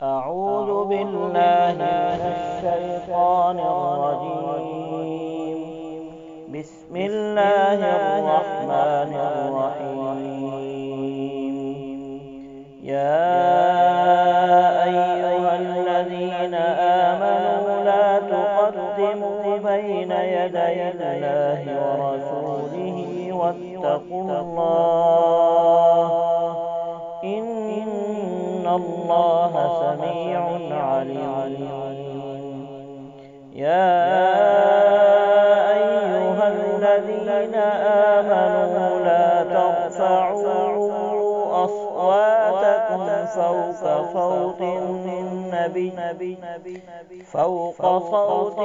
أعوذ بالله من الشيطان الرجيم. بسم الله الرحمن الرحيم. يا أيها الذين آمنوا لا تقدموا بين يدي الله ورسوله واتقوا الله إن الله سميع عليم. يا أيها الذين آمنوا لا ترفعوا أصواتكم فوق صوت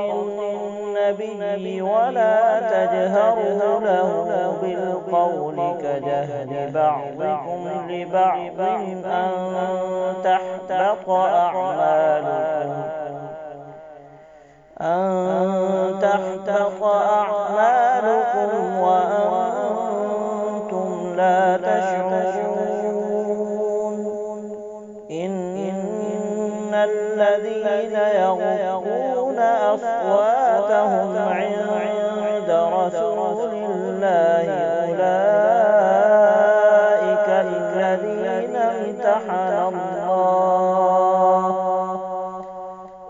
النبي ولا تجهروا له بالقول كجهر بعضكم لبعض أن تحبط أعمالكم وأنتم لا تشعرون. إن الذين يغضون أصواتهم عند رسول الله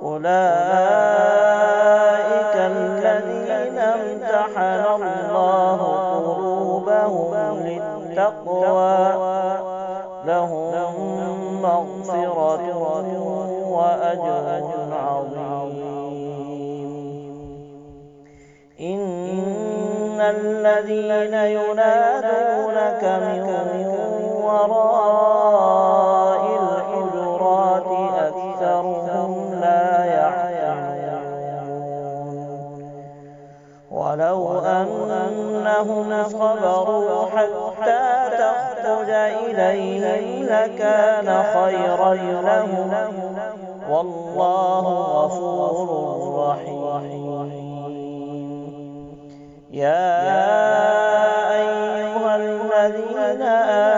أولئك الذين امتحن الله قلوبهم للتقوى لهم مغفرة وأجر عظيم. إن الذين ينادونك من وراء الحجرات أكثرهم لا يعقلون. ولو أنهم صبروا حتى تخرج إليهم لكان خيرا لهم والله غفور رحيم. يا أيها الذين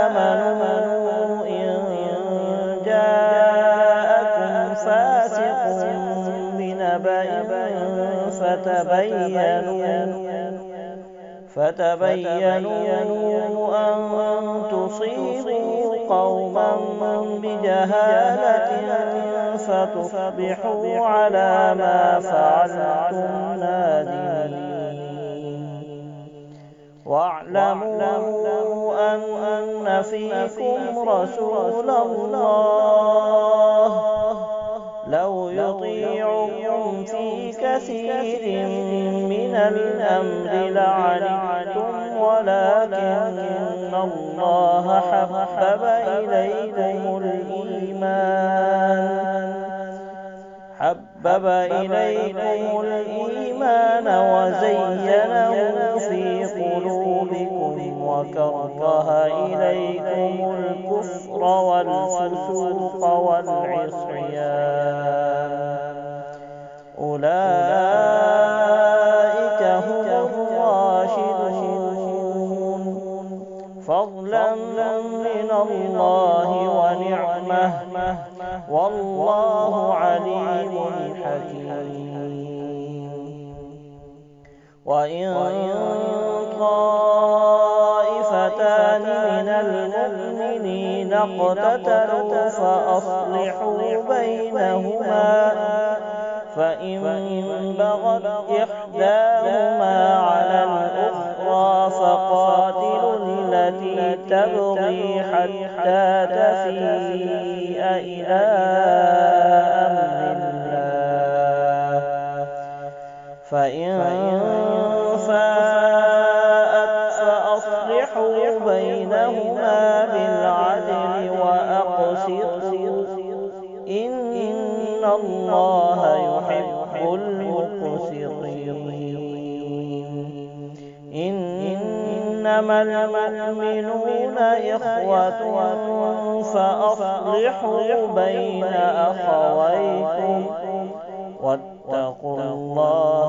آمنوا إن جاءكم فاسق بنبأ فتبينوا أن تصيبوا قوما بجهالة فتصبحوا على ما فعلتم نادمين. واعلموا أن فيكم رسول الله لو يطيعكم في كثير من الأمر لعنتم ولكن الله حبب إليكم الإيمان وزينه في قلوبكم وكره إليكم الكفر والفسوق والعصيان أولئك هم الراشدون فضلا من الله ونعمة والله عليم حكيم. وإن طائفتان من المؤمنين اقتتلوا فأصلحوا بينهما فإن بغت إحداهما على الأخرى فقاتلوا التي تبغي حتى تفيء إلى أمر الله فإن فاءت فأصلحوا بينهما بالعدل وأقسطوا إن الله يحب المقسطين. إنما المؤمنون إخوة فأصلحوا بين أخويكم واتقوا الله